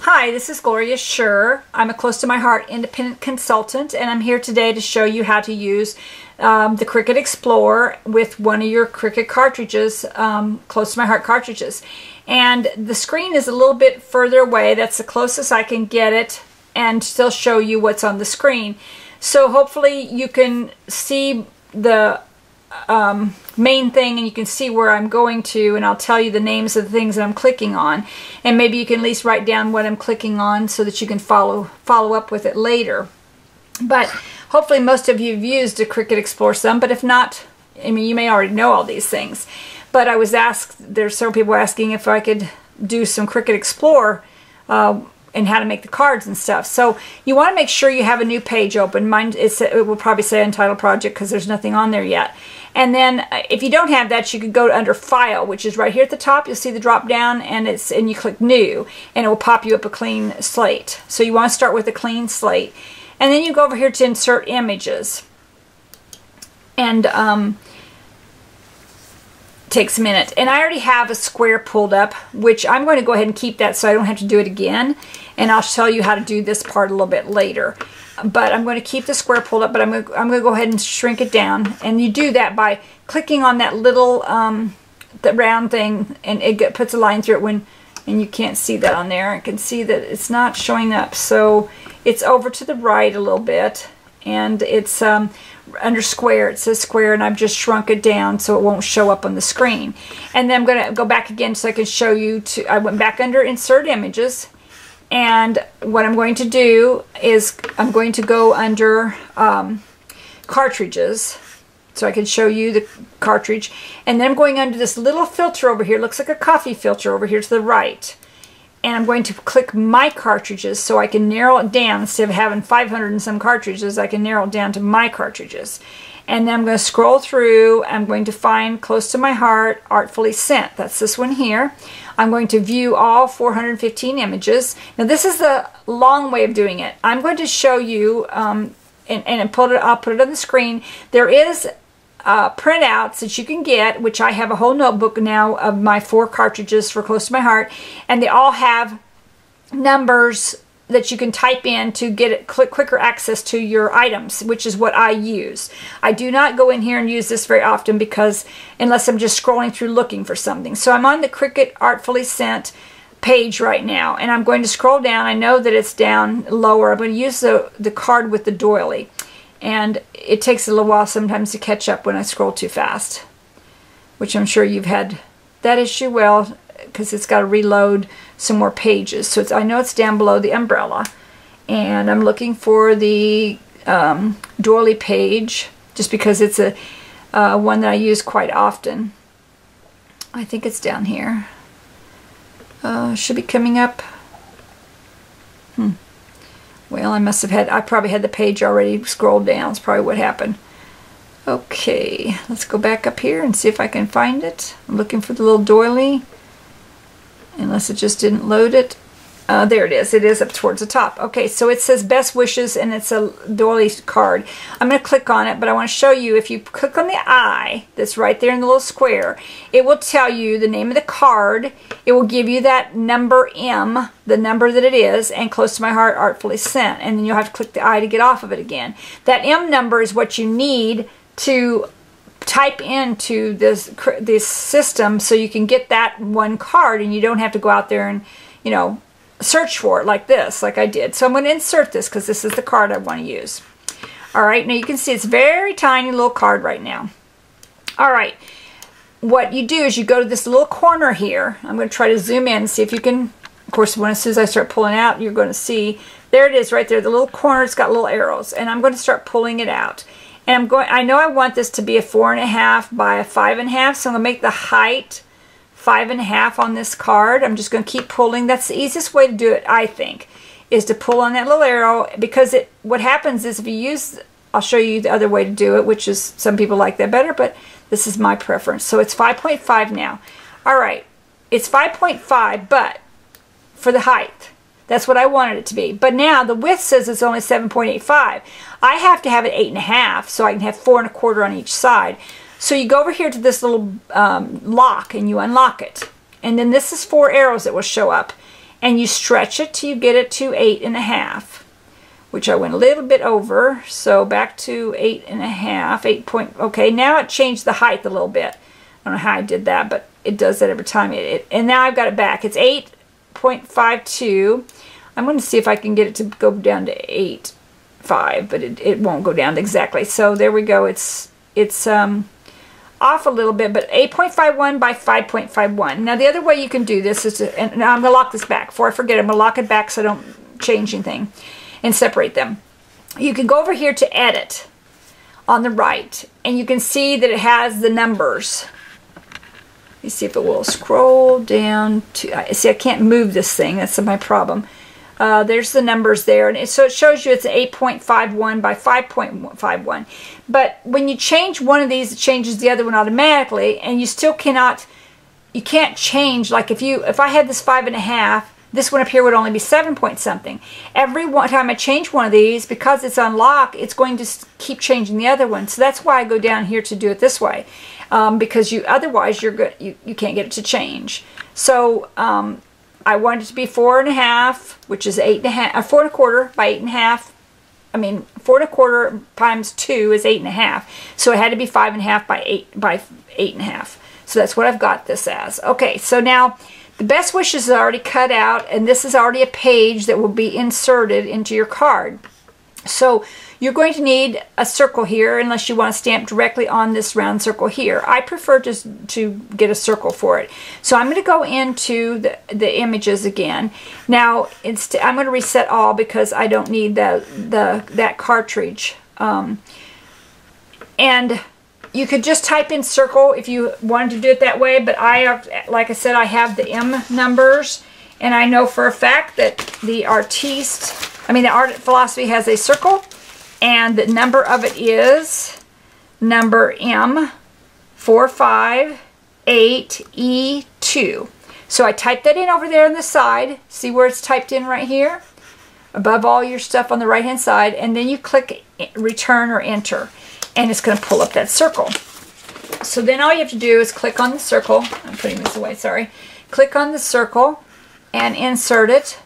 Hi, this is Gloria Schur. I'm a close to my heart independent consultant, and I'm here today to show you how to use the Cricut Explore with one of your Cricut cartridges, close to my heart cartridges. And the screen is a little bit further away. That's the closest I can get it and still show you what's on the screen. So hopefully you can see the main thing and you can see where I'm going to, and I'll tell you the names of the things that I'm clicking on, and maybe you can at least write down what I'm clicking on so that you can follow up with it later. But hopefully most of you have used a Cricut Explore some, but if not, I mean, you may already know all these things. But I was asked, there's several people asking if I could do some Cricut Explore and how to make the cards and stuff. So you want to make sure you have a new page open. Mine, it will probably say Untitled Project because there's nothing on there yet. And then if you don't have that, you could go under File, which is right here at the top. You'll see the drop down, and you click New, and it will pop you up a clean slate. So you want to start with a clean slate. And then you go over here to Insert Images. And takes a minute. And I already have a square pulled up, which I'm going to go ahead and keep that so I don't have to do it again. And I'll show you how to do this part a little bit later. But I'm going to keep the square pulled up, but I'm going to go ahead and shrink it down. And you do that by clicking on that little the round thing, and it puts a line through it and you can't see that on there. I can see that it's not showing up. So it's over to the right a little bit, and it's under square. It says square, and I've just shrunk it down so it won't show up on the screen. And then I'm going to go back again so I can show you. I went back under Insert Images, and what I'm going to do is I'm going to go under Cartridges so I can show you the cartridge. And then I'm going under this little filter over here. It looks like a coffee filter over here to the right. And I'm going to click My Cartridges so I can narrow it down. Instead of having 500 and some cartridges, I can narrow it down to My Cartridges. And then I'm going to scroll through. I'm going to find Close to My Heart, Artfully Sent. That's this one here. I'm going to view all 415 images. Now this is the long way of doing it. I'm going to show you, and I'll put it on the screen. There is printouts that you can get, which I have a whole notebook now of my 4 cartridges for Close to My Heart, and they all have numbers that you can type in to get quicker access to your items, which is what I use. I do not go in here and use this very often because unless I'm just scrolling through looking for something. So I'm on the Cricut Artfully Sent page right now, and I'm going to scroll down. I know that it's down lower. I'm going to use the card with the doily. And it takes a little while sometimes to catch up when I scroll too fast, which I'm sure you've had that issue, well, because it's got to reload some more pages. So I know it's down below the umbrella. And I'm looking for the doily page just because it's a one that I use quite often. I think it's down here. Should be coming up. Well, I probably had the page already scrolled down. That's probably what happened. Okay, let's go back up here and see if I can find it. I'm looking for the little doily, unless it just didn't load it. There it is. It is up towards the top. Okay, so it says Best Wishes, and it's a doily card. I'm going to click on it, but I want to show you, if you click on the eye that's right there in the little square, it will tell you the name of the card. It will give you that number M, the number that it is, and Close to My Heart, Artfully Sent. And then you'll have to click the eye to get off of it again. That M number is what you need to type into this system so you can get that one card, and you don't have to go out there and, you know, search for it like this, like I did. So I'm going to insert this because this is the card I want to use. Alright, now you can see it's a very tiny little card right now. Alright, what you do is you go to this little corner here. I'm going to try to zoom in and see if you can, of course, as soon as I start pulling out, you're going to see, there it is right there, the little corner, it's got little arrows, and I'm going to start pulling it out. And I know I want this to be a 4.5 by a 5.5, so I'm going to make the height 5.5 on this card. I'm just going to keep pulling. That's the easiest way to do it, I think, is to pull on that little arrow, because what happens is if you use, I'll show you the other way to do it, which is, some people like that better, but this is my preference. So it's 5.5 now. Alright, it's 5.5, but for the height. That's what I wanted it to be. But now the width says it's only 7.85. I have to have it 8.5 so I can have 4.25 on each side. So you go over here to this little lock and you unlock it. And then this is 4 arrows that will show up. and you stretch it till you get it to 8.5, which I went a little bit over. So back to 8.5, 8 point. Okay, now it changed the height a little bit. I don't know how I did that, but it does that every time. And now I've got it back. It's 8.52. I'm going to see if I can get it to go down to 8.5, but it won't go down exactly. So there we go. It's off a little bit, but 8.51 by 5.51. Now the other way you can do this is to, and now I'm going to lock this back. Before I forget, I'm going to lock it back so I don't change anything and separate them. You can go over here to edit on the right, and you can see that it has the numbers. You see if it will scroll down to, see I can't move this thing, that's my problem. There's the numbers there, and so it shows you it's 8.51 by 5.51. But when you change one of these, it changes the other one automatically, and you still cannot, you can't change, like if I had this 5.5, this one up here would only be 7 point something. Every time I change one of these, because it's unlocked, it's going to keep changing the other one. So that's why I go down here to do it this way, because otherwise you can't get it to change. So I want it to be 4.5, which is 8.5, 4.25 by 8.5. I mean, 4.25 times 2 is 8.5. So it had to be 5.5 by 8.5. So that's what I've got this as. Okay, so now the best wishes is already cut out, and this is already a page that will be inserted into your card. So you're going to need a circle here, unless you want to stamp directly on this round circle here. I prefer to get a circle for it. So I'm going to go into the images again. Now I'm going to reset all because I don't need that cartridge. And you could just type in circle if you wanted to do it that way, but like I said, I have the M numbers, and I know for a fact that the Art Philosophy has a circle, and the number of it is number M458E2. So I typed that in over there on the side. See where it's typed in right here? Above all your stuff on the right hand side, and then you click return or enter, and it's going to pull up that circle. So then all you have to do is click on the circle. I'm putting this away, sorry. Click on the circle and insert it.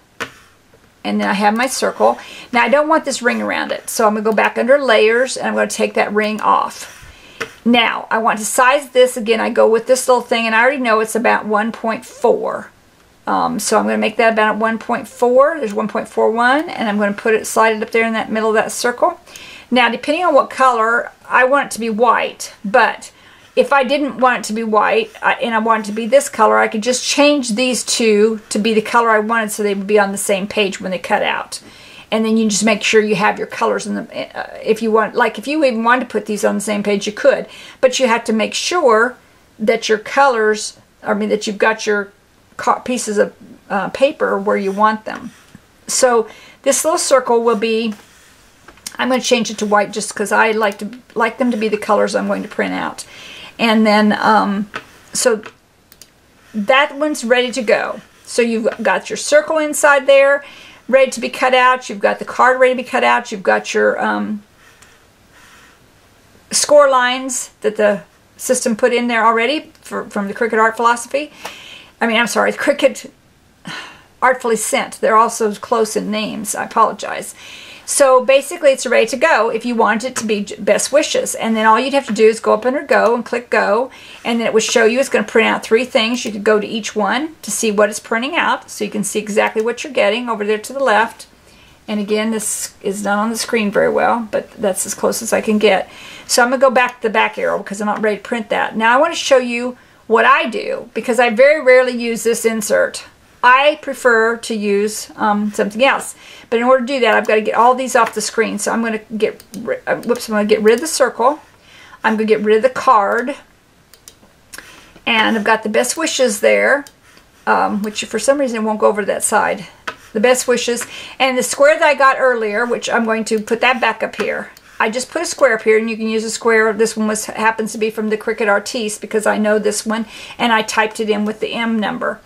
And then I have my circle. Now I don't want this ring around it, so I'm going to go back under layers, and I'm going to take that ring off. Now I want to size this again. I go with this little thing, and I already know it's about 1.4. So I'm going to make that about 1.4. There's 1.41, and I'm going to slide it up there in that middle of that circle. Now, depending on what color, I want it to be white, but if I didn't want it to be white and I want it to be this color, I could just change these two to be the color I wanted so they would be on the same page when they cut out. And then you just make sure you have your colors in them. If you want, like if you even wanted to put these on the same page, you could. But you have to make sure that your colors, that you've got your pieces of paper where you want them. So this little circle will be, I'm going to change it to white just because I like them to be the colors I'm going to print out. And then, so that one's ready to go. So you've got your circle inside there, ready to be cut out. You've got the card ready to be cut out. You've got your score lines that the system put in there already from the Cricut Art Philosophy. Cricut Artfully Sent. They're also close in names. I apologize. So basically it's ready to go if you want it to be best wishes. And then all you'd have to do is go up under go and click go, and then it would show you it's going to print out 3 things. You could go to each one to see what it's printing out, so you can see exactly what you're getting over there to the left. And again, this is not on the screen very well, but that's as close as I can get. So I'm going to go back to the back arrow because I'm not ready to print that. Now I want to show you what I do, because I very rarely use this insert. I prefer to use something else. But in order to do that, I've got to get all these off the screen. So I'm going to get rid of the circle. I'm going to get rid of the card. And I've got the best wishes there, which for some reason won't go over to that side. The best wishes. And the square that I got earlier, which I'm going to put that back up here. I just put a square up here, and you can use a square. This one happens to be from the Cricut Artiste because I know this one, and I typed it in with the M number.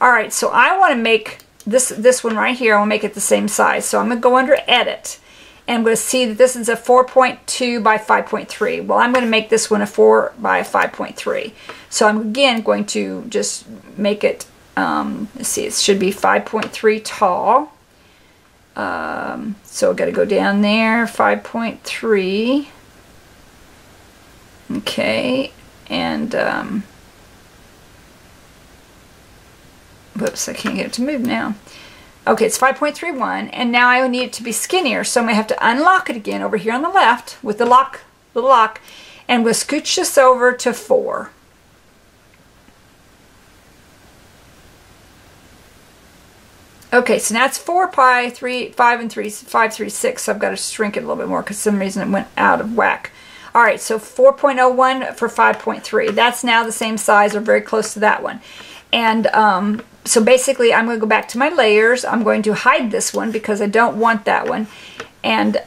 All right, so I want to make this one right here. I want to make it the same size. So I'm going to go under Edit, and I'm going to see that this is a 4.2 by 5.3. Well, I'm going to make this one a 4 by 5.3. So I'm again going to just make it let's see, it should be 5.3 tall. So I've got to go down there, 5.3. Okay, and whoops, I can't get it to move now. Okay, it's 5.31, and now I need it to be skinnier, so I'm going to have to unlock it again over here on the left with the lock, and we'll scooch this over to 4. Okay, so now it's 4 pi, 3, 5 and 3, 5, 3, 6, so I've got to shrink it a little bit more because for some reason it went out of whack. All right, so 4.01 for 5.3. That's now the same size or very close to that one. And so basically I'm going to go back to my layers. I'm going to hide this one because I don't want that one. And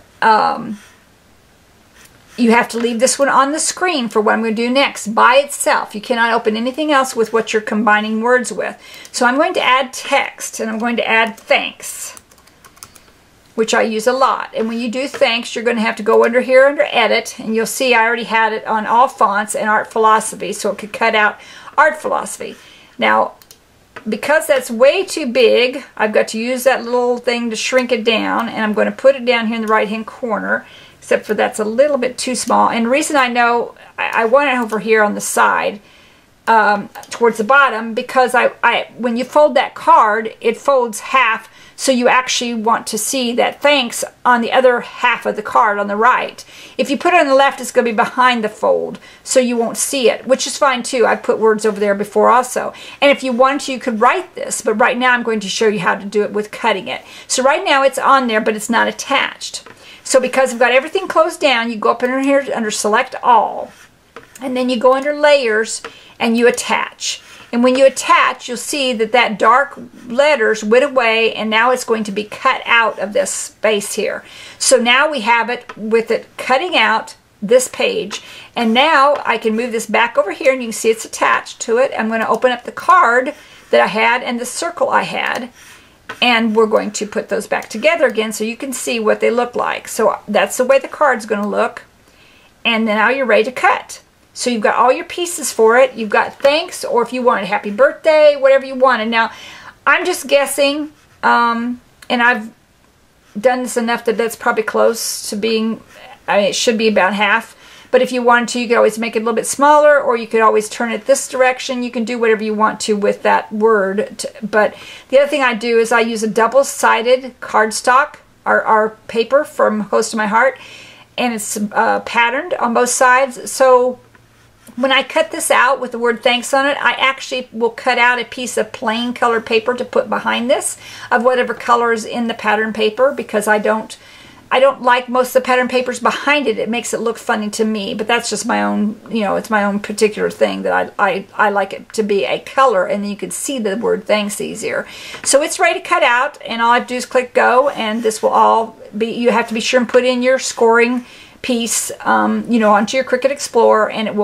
you have to leave this one on the screen for what I'm going to do next by itself. You cannot open anything else with what you're combining words with. So I'm going to add text, and I'm going to add thanks, which I use a lot. And when you do thanks, you're going to have to go under here under edit, and you'll see I already had it on all fonts and art philosophy, so it could cut out art philosophy. Now, because that's way too big, I've got to use that little thing to shrink it down, and I'm going to put it down here in the right hand corner, except for that's a little bit too small. And the reason I know I want it over here on the side towards the bottom, because when you fold that card, it folds half, so you actually want to see that thanks on the other half of the card on the right. If you put it on the left, it's going to be behind the fold, so you won't see it, which is fine too. I've put words over there before also. And if you want to, you could write this, but right now I'm going to show you how to do it with cutting it. So right now it's on there, but it's not attached. So because I've got everything closed down, you go up in here under Select All, and then you go under Layers, and you attach. And when you attach, you'll see that that dark letters went away, and now it's going to be cut out of this space here. So now we have it with it cutting out this page. And now I can move this back over here, and you can see it's attached to it. I'm going to open up the card that I had and the circle I had, and we're going to put those back together again so you can see what they look like. So that's the way the card's going to look. And now you're ready to cut. So you've got all your pieces for it. You've got thanks, or if you want a happy birthday, whatever you want. And now I'm just guessing, and I've done this enough that that's probably close to being, I mean, it should be about half. But if you want to, you could always make it a little bit smaller, or you could always turn it this direction. You can do whatever you want to with that word. But the other thing I do is I use a double-sided cardstock, our paper from Close to My Heart, and it's patterned on both sides. So when I cut this out with the word thanks on it, I actually will cut out a piece of plain colored paper to put behind this of whatever color is in the pattern paper, because I don't like most of the pattern papers behind it. It makes it look funny to me, but that's just my own, you know, it's my own particular thing that I like it to be a color, and then you can see the word thanks easier. So it's ready to cut out, and all I have to do is click go, and this will all be, you have to be sure and put in your scoring piece, you know, onto your Cricut Explore, and it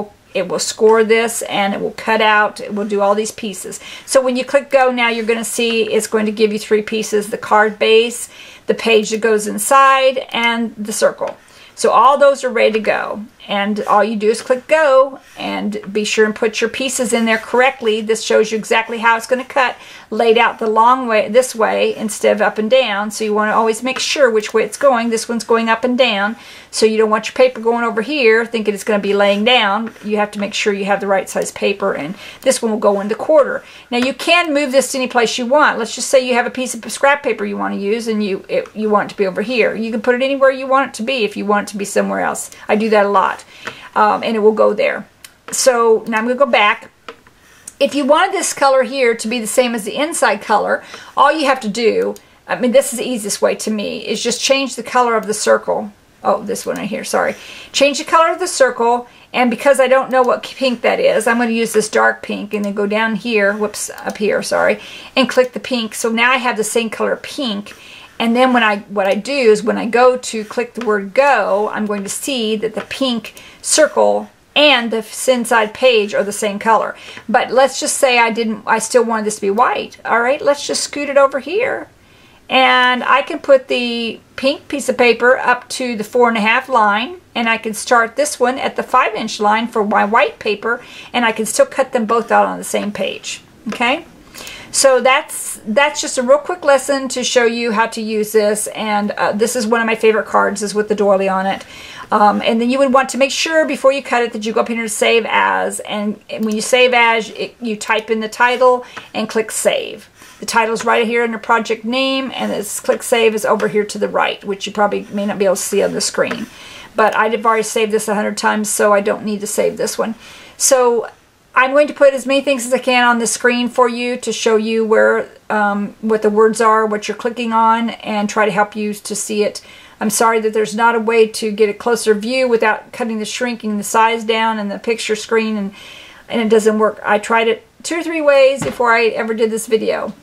will score this, and it will cut out, it will do all these pieces. So when you click go now, you're going to see it's going to give you 3 pieces: the card base, the page that goes inside, and the circle. So all those are ready to go, and all you do is click go, and be sure and put your pieces in there correctly. This shows you exactly how it's going to cut, laid out the long way, this way instead of up and down. So you want to always make sure which way it's going. This one's going up and down, so you don't want your paper going over here thinking it's going to be laying down. You have to make sure you have the right size paper, and this one will go into quarter. Now you can move this to any place you want. Let's just say you have a piece of scrap paper you want to use, and you want it to be over here. You can put it anywhere you want it to be if you want it to be somewhere else. I do that a lot. And it will go there. So now I'm going to go back. If you wanted this color here to be the same as the inside color, all you have to do, I mean, this is the easiest way to me, is just change the color of the circle. Oh, this one right here, sorry. Change the color of the circle, and because I don't know what pink that is, I'm going to use this dark pink, and then go down here, whoops, up here, sorry, and click the pink. So now I have the same color pink. And then what I do is when I go to click the word go, I'm going to see that the pink circle and the inside page are the same color. But let's just say I still wanted this to be white. All right, let's just scoot it over here. And I can put the pink piece of paper up to the 4.5 line, and I can start this one at the 5-inch line for my white paper, and I can still cut them both out on the same page. Okay? So that's just a real quick lesson to show you how to use this, and this is one of my favorite cards, is with the doily on it. And then you would want to make sure before you cut it that you go up here to Save As, and when you save as, you type in the title and click Save. The title is right here under project name, and this click Save is over here to the right, which you probably may not be able to see on the screen. But I've already saved this 100 times, so I don't need to save this one. So I'm going to put as many things as I can on the screen for you to show you where what the words are, what you're clicking on, and try to help you to see it. I'm sorry that there's not a way to get a closer view without cutting the shrinking the size down and the picture screen, and it doesn't work. I tried it 2 or 3 ways before I ever did this video.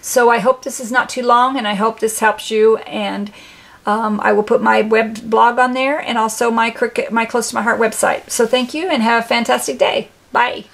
So I hope this is not too long, and I hope this helps you, and I will put my web blog on there and also my Close to My Heart website. So thank you, and have a fantastic day. Bye.